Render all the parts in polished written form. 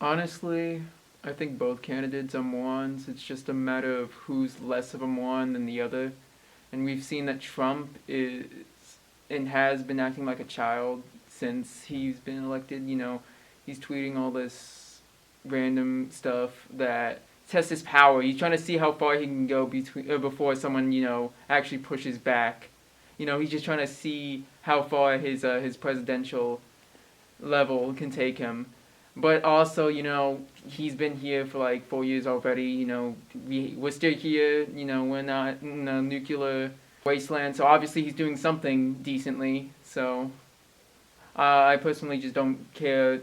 Honestly, I think both candidates are morons. It's just a matter of who's less of a moron than the other. And we've seen that Trump is and has been acting like a child since he's been elected. He's tweeting all this random stuff that tests his power. He's trying to see how far he can go before someone actually pushes back. He's just trying to see how far his presidential level can take him. But also, he's been here for like 4 years already. We're still here. We're not in a nuclear wasteland. So obviously, he's doing something decently. So I personally just don't care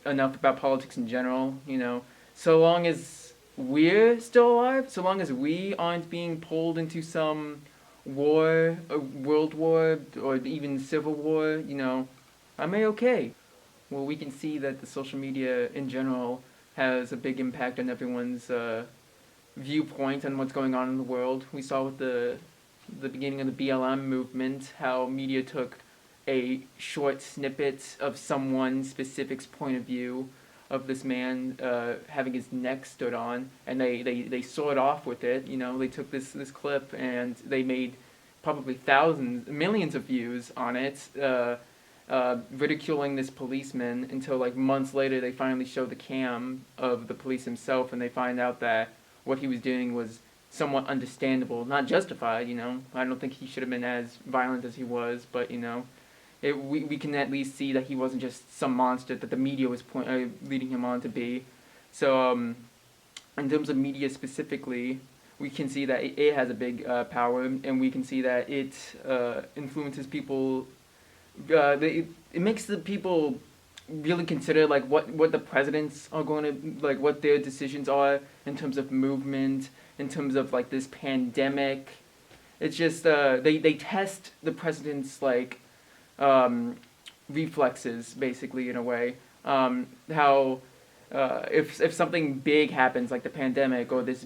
enough about politics in general. So long as we're still alive, so long as we aren't being pulled into some war, a world war, or even civil war, I'm A-okay. Well, we can see that the social media in general has a big impact on everyone's viewpoint on what's going on in the world. We saw with the beginning of the BLM movement how media took a short snippet of someone specific's point of view of this man having his neck stood on, and they saw it off with it. They took this clip and they made probably thousands, millions of views on it. Ridiculing this policeman until like months later they finally show the cam of the police himself, and they find out that what he was doing was somewhat understandable, not justified. I don't think he should have been as violent as he was, but we can at least see that he wasn't just some monster that the media was leading him on to be. So in terms of media specifically, we can see that it has a big power, and we can see that it influences people. It makes the people really consider like what the presidents are going to like, what their decisions are in terms of movement, in terms of like this pandemic. It's just they test the president's like reflexes basically in a way. How if something big happens like the pandemic or this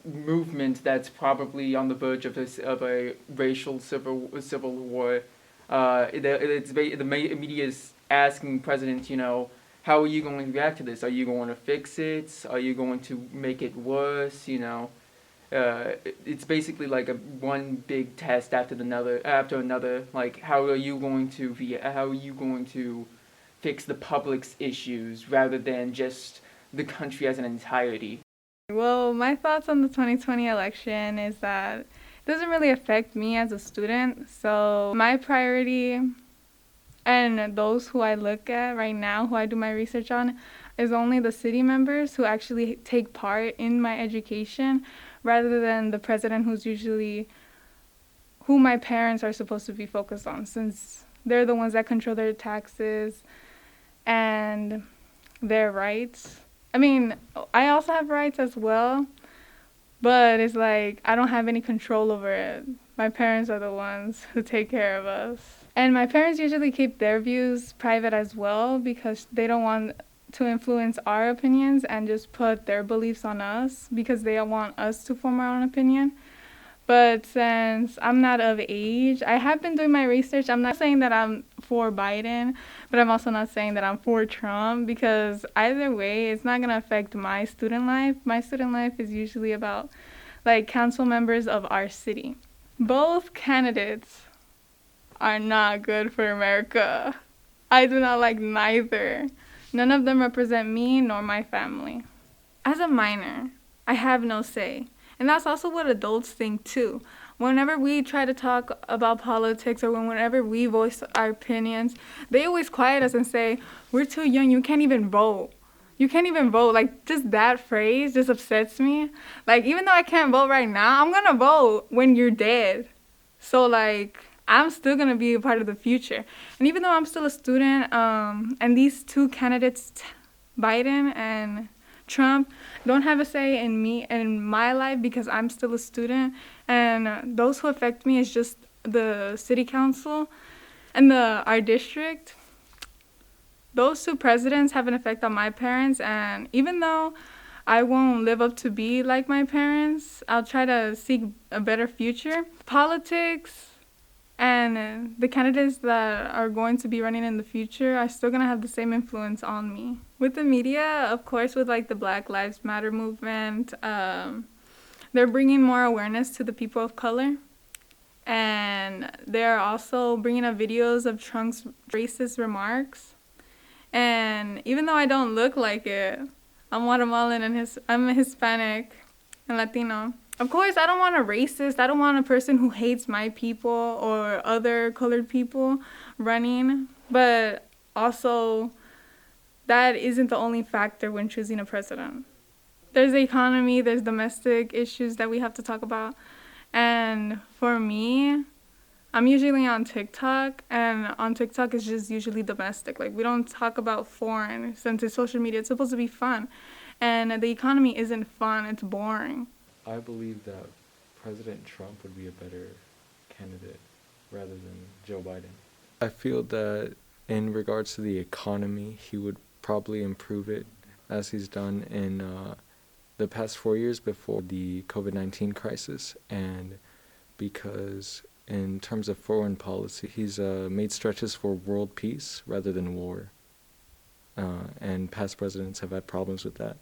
movement that's probably on the verge of a racial civil war, the media is asking presidents, how are you going to react to this? Are you going to fix it? Are you going to make it worse? It's basically like a one big test after another. Like, how are you going to fix the public's issues rather than just the country as an entirety? Well, my thoughts on the 2020 election is that it doesn't really affect me as a student. So my priority and those who I look at right now, who I do my research on, is only the city members who actually take part in my education rather than the president who's usually who my parents are supposed to be focused on, since they're the ones that control their taxes and their rights. I mean, I also have rights as well, but it's like I don't have any control over it. My parents are the ones who take care of us. And my parents usually keep their views private as well because they don't want to influence our opinions and just put their beliefs on us because they want us to form our own opinion. But since I'm not of age, I have been doing my research. I'm not saying that I'm for Biden, but I'm also not saying that I'm for Trump because either way, it's not going to affect my student life. My student life is usually about like council members of our city. Both candidates are not good for America. I do not like neither. None of them represent me nor my family. As a minor, I have no say. And that's also what adults think too. Whenever we try to talk about politics or whenever we voice our opinions, they always quiet us and say, we're too young, you can't even vote. You can't even vote. Like, just that phrase just upsets me. Like, even though I can't vote right now, I'm gonna vote when you're dead. So, like, I'm still gonna be a part of the future. And even though I'm still a student, and these two candidates, Biden and Trump, don't have a say in me and in my life because I'm still a student, and those who affect me is just the city council and our district. Those two presidents have an effect on my parents, and even though I won't live up to be like my parents, I'll try to seek a better future. Politics And the candidates that are going to be running in the future are still going to have the same influence on me. With the media, of course, with like the Black Lives Matter movement, they're bringing more awareness to the people of color. And they're also bringing up videos of Trump's racist remarks. And even though I don't look like it, I'm Guatemalan and I'm Hispanic and Latino. Of course, I don't want a racist. I don't want a person who hates my people or other colored people running. But also, that isn't the only factor when choosing a president. There's the economy, there's domestic issues that we have to talk about. And for me, I'm usually on TikTok, and on TikTok it's just usually domestic. Like, we don't talk about foreign since it's social media. It's supposed to be fun. And the economy isn't fun, it's boring. I believe that President Trump would be a better candidate rather than Joe Biden. I feel that in regards to the economy, he would probably improve it as he's done in the past 4 years before the COVID-19 crisis, and because in terms of foreign policy, he's made stretches for world peace rather than war, and past presidents have had problems with that.